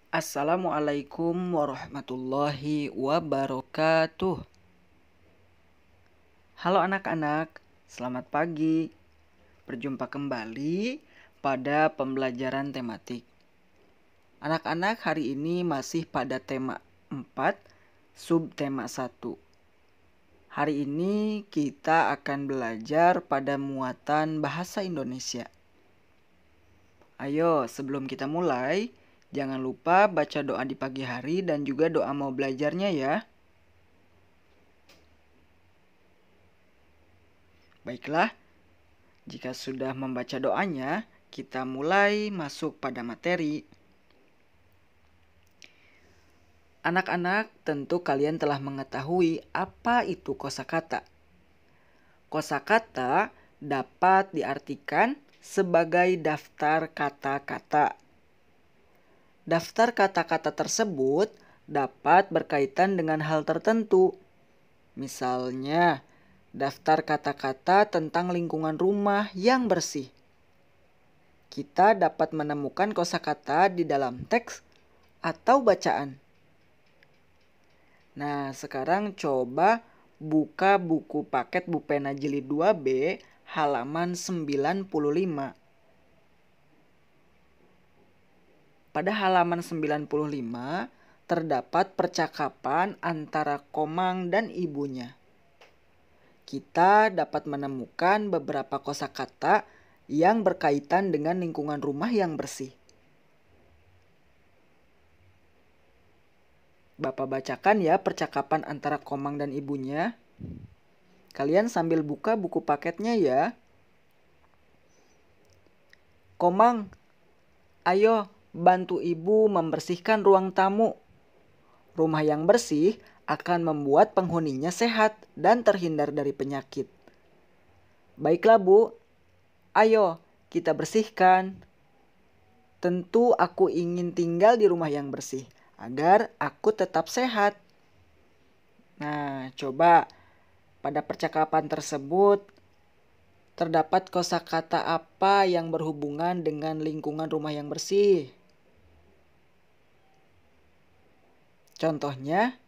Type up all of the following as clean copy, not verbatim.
Assalamualaikum warahmatullahi wabarakatuh. Halo anak-anak, selamat pagi. Berjumpa kembali pada pembelajaran tematik. Anak-anak, hari ini masih pada tema 4, subtema 1. Hari ini kita akan belajar pada muatan bahasa Indonesia. Ayo, sebelum kita mulai, jangan lupa baca doa di pagi hari dan juga doa mau belajarnya ya. Baiklah, jika sudah membaca doanya, kita mulai masuk pada materi. Anak-anak, tentu kalian telah mengetahui apa itu kosakata. Kosakata dapat diartikan sebagai daftar kata-kata. Daftar kata-kata tersebut dapat berkaitan dengan hal tertentu. Misalnya, daftar kata-kata tentang lingkungan rumah yang bersih. Kita dapat menemukan kosakata di dalam teks atau bacaan. Nah, sekarang coba buka buku paket Bupena Jilid 2B halaman 95. Pada halaman 95 terdapat percakapan antara Komang dan ibunya. Kita dapat menemukan beberapa kosakata yang berkaitan dengan lingkungan rumah yang bersih. Bapak bacakan ya percakapan antara Komang dan ibunya. Kalian sambil buka buku paketnya ya. Komang, ayo bantu ibu membersihkan ruang tamu. Rumah yang bersih akan membuat penghuninya sehat dan terhindar dari penyakit. Baiklah Bu, ayo kita bersihkan. Tentu aku ingin tinggal di rumah yang bersih agar aku tetap sehat. Nah, coba pada percakapan tersebut terdapat kosakata apa yang berhubungan dengan lingkungan rumah yang bersih? Contohnya,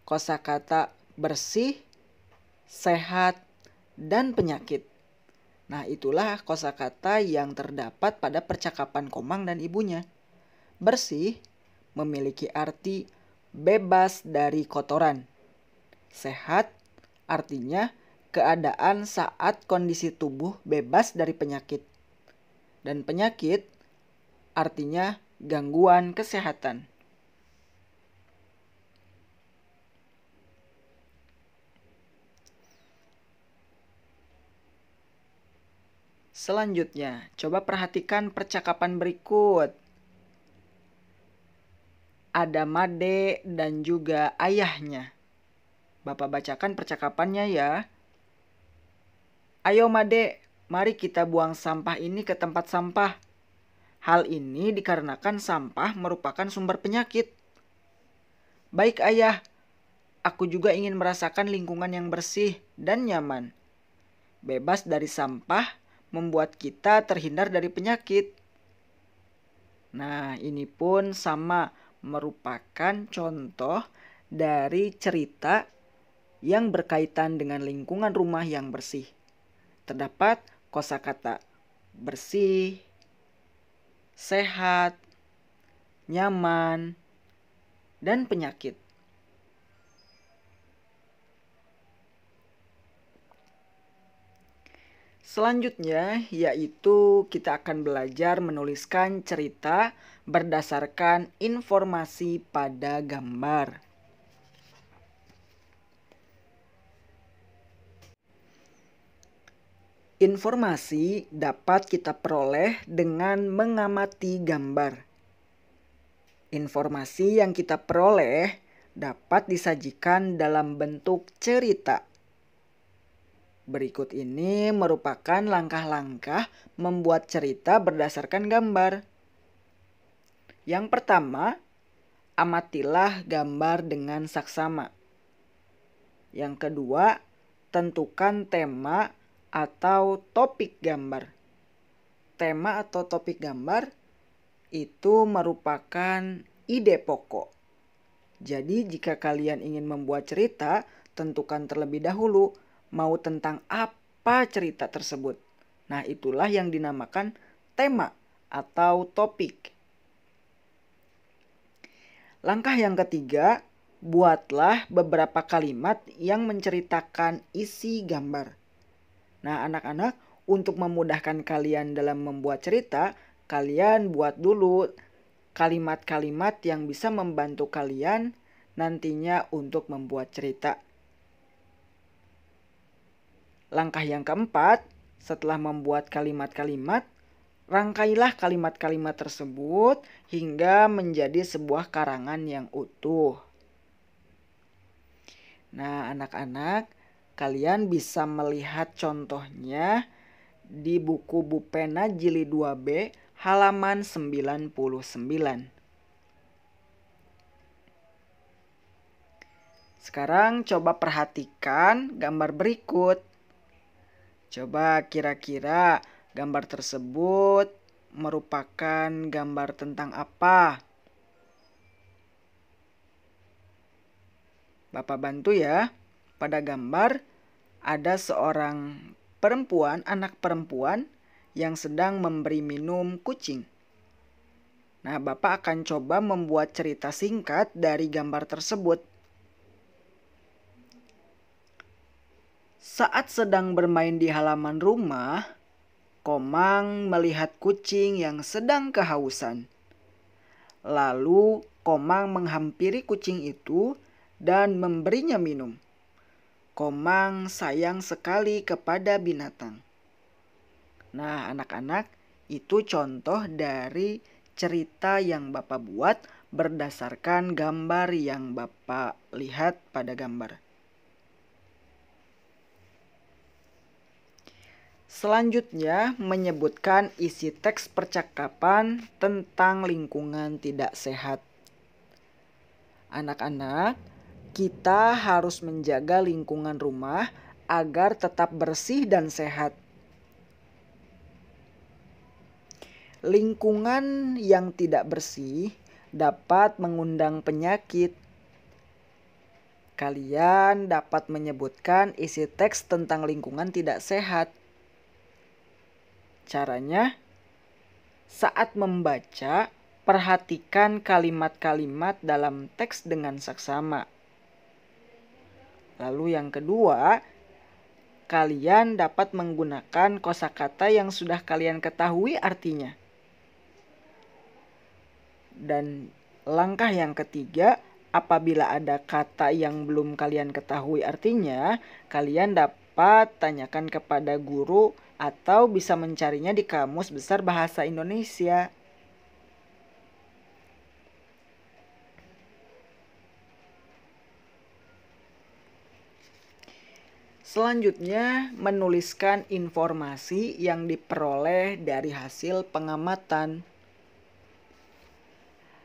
kosakata bersih, sehat, dan penyakit. Nah, itulah kosakata yang terdapat pada percakapan Komang dan ibunya. Bersih memiliki arti bebas dari kotoran. Sehat artinya keadaan saat kondisi tubuh bebas dari penyakit. Dan penyakit artinya gangguan kesehatan. Selanjutnya, coba perhatikan percakapan berikut. Ada Made dan juga ayahnya. Bapak bacakan percakapannya ya. Ayo Made, mari kita buang sampah ini ke tempat sampah. Hal ini dikarenakan sampah merupakan sumber penyakit. Baik ayah, aku juga ingin merasakan lingkungan yang bersih dan nyaman. Bebas dari sampah membuat kita terhindar dari penyakit. Nah, ini pun sama merupakan contoh dari cerita yang berkaitan dengan lingkungan rumah yang bersih. Terdapat kosakata bersih, sehat, nyaman, dan penyakit. Selanjutnya yaitu kita akan belajar menuliskan cerita berdasarkan informasi pada gambar. Informasi dapat kita peroleh dengan mengamati gambar. Informasi yang kita peroleh dapat disajikan dalam bentuk cerita. Berikut ini merupakan langkah-langkah membuat cerita berdasarkan gambar. Yang pertama, amatilah gambar dengan saksama. Yang kedua, tentukan tema atau topik gambar. Tema atau topik gambar itu merupakan ide pokok. Jadi jika kalian ingin membuat cerita, tentukan terlebih dahulu mau tentang apa cerita tersebut. Nah, itulah yang dinamakan tema atau topik. Langkah yang ketiga, buatlah beberapa kalimat yang menceritakan isi gambar. Nah, anak-anak, untuk memudahkan kalian dalam membuat cerita, kalian buat dulu kalimat-kalimat yang bisa membantu kalian nantinya untuk membuat cerita. Langkah yang keempat, setelah membuat kalimat-kalimat, rangkailah kalimat-kalimat tersebut hingga menjadi sebuah karangan yang utuh. Nah, anak-anak, kalian bisa melihat contohnya di buku Bu Pena Jilid 2B halaman 99. Sekarang coba perhatikan gambar berikut. Coba kira-kira gambar tersebut merupakan gambar tentang apa? Bapak bantu ya. Pada gambar ada seorang perempuan, anak perempuan yang sedang memberi minum kucing. Nah, Bapak akan coba membuat cerita singkat dari gambar tersebut. Saat sedang bermain di halaman rumah, Komang melihat kucing yang sedang kehausan. Lalu Komang menghampiri kucing itu dan memberinya minum. Komang sayang sekali kepada binatang. Nah, anak-anak, itu contoh dari cerita yang Bapak buat berdasarkan gambar yang Bapak lihat pada gambar. Selanjutnya menyebutkan isi teks percakapan tentang lingkungan tidak sehat. Anak-anak, kita harus menjaga lingkungan rumah agar tetap bersih dan sehat. Lingkungan yang tidak bersih dapat mengundang penyakit. Kalian dapat menyebutkan isi teks tentang lingkungan tidak sehat. Caranya, saat membaca, perhatikan kalimat-kalimat dalam teks dengan saksama. Lalu yang kedua, kalian dapat menggunakan kosakata yang sudah kalian ketahui artinya. Dan langkah yang ketiga, apabila ada kata yang belum kalian ketahui artinya, kalian dapat tanyakan kepada guru atau bisa mencarinya di Kamus Besar Bahasa Indonesia. Selanjutnya, menuliskan informasi yang diperoleh dari hasil pengamatan.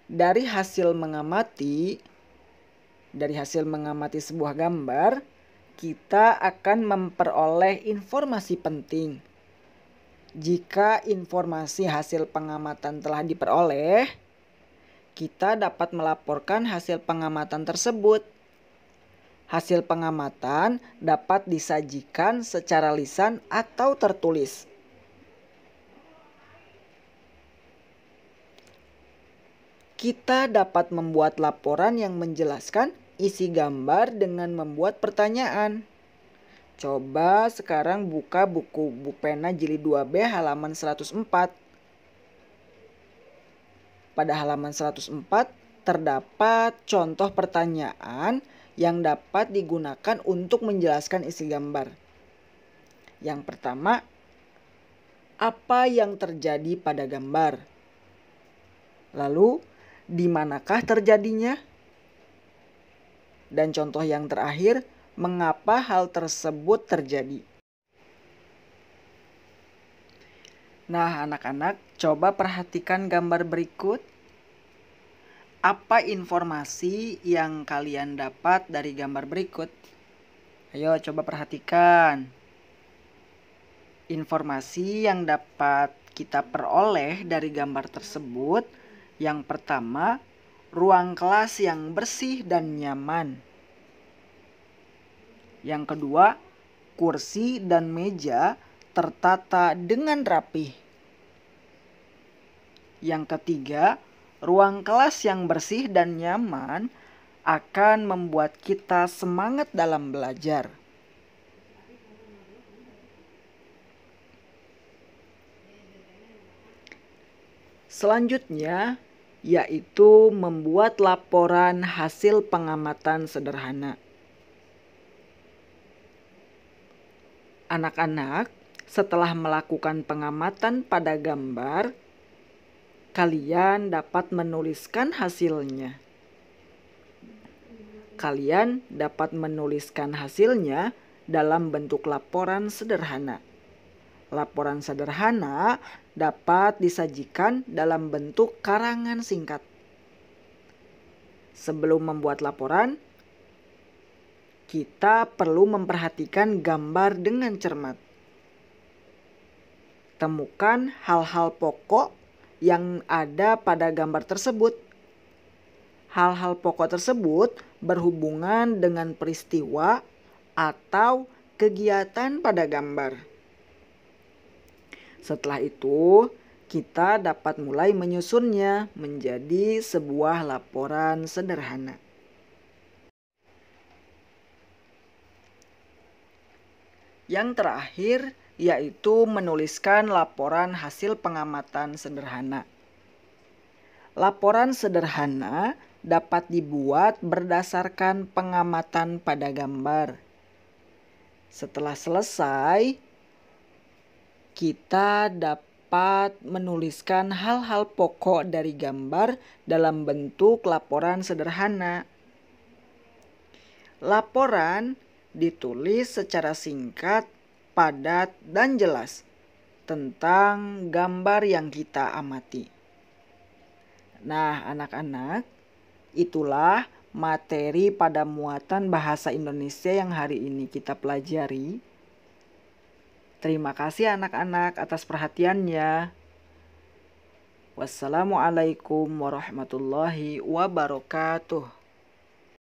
Dari hasil mengamati sebuah gambar, kita akan memperoleh informasi penting. Jika informasi hasil pengamatan telah diperoleh, kita dapat melaporkan hasil pengamatan tersebut. Hasil pengamatan dapat disajikan secara lisan atau tertulis. Kita dapat membuat laporan yang menjelaskan isi gambar dengan membuat pertanyaan. Coba sekarang buka buku Bu Pena Jilid 2B halaman 104. Pada halaman 104 terdapat contoh pertanyaan yang dapat digunakan untuk menjelaskan isi gambar. Yang pertama, apa yang terjadi pada gambar? Lalu, di manakah terjadinya? Dan contoh yang terakhir, mengapa hal tersebut terjadi? Nah, anak-anak, coba perhatikan gambar berikut. Apa informasi yang kalian dapat dari gambar berikut? Ayo coba perhatikan. Informasi yang dapat kita peroleh dari gambar tersebut, yang pertama, ruang kelas yang bersih dan nyaman. Yang kedua, kursi dan meja tertata dengan rapi. Yang ketiga, ruang kelas yang bersih dan nyaman akan membuat kita semangat dalam belajar. Selanjutnya, yaitu membuat laporan hasil pengamatan sederhana. Anak-anak, setelah melakukan pengamatan pada gambar, kalian dapat menuliskan hasilnya. Kalian dapat menuliskan hasilnya dalam bentuk laporan sederhana. Laporan sederhana dapat disajikan dalam bentuk karangan singkat. Sebelum membuat laporan, kita perlu memperhatikan gambar dengan cermat. Temukan hal-hal pokok yang ada pada gambar tersebut. Hal-hal pokok tersebut berhubungan dengan peristiwa atau kegiatan pada gambar. Setelah itu, kita dapat mulai menyusunnya menjadi sebuah laporan sederhana. Yang terakhir, yaitu menuliskan laporan hasil pengamatan sederhana. Laporan sederhana dapat dibuat berdasarkan pengamatan pada gambar. Setelah selesai, kita dapat menuliskan hal-hal pokok dari gambar dalam bentuk laporan sederhana. Laporan ditulis secara singkat, padat, dan jelas tentang gambar yang kita amati. Nah, anak-anak, itulah materi pada muatan bahasa Indonesia yang hari ini kita pelajari. Terima kasih anak-anak atas perhatiannya. Wassalamualaikum warahmatullahi wabarakatuh.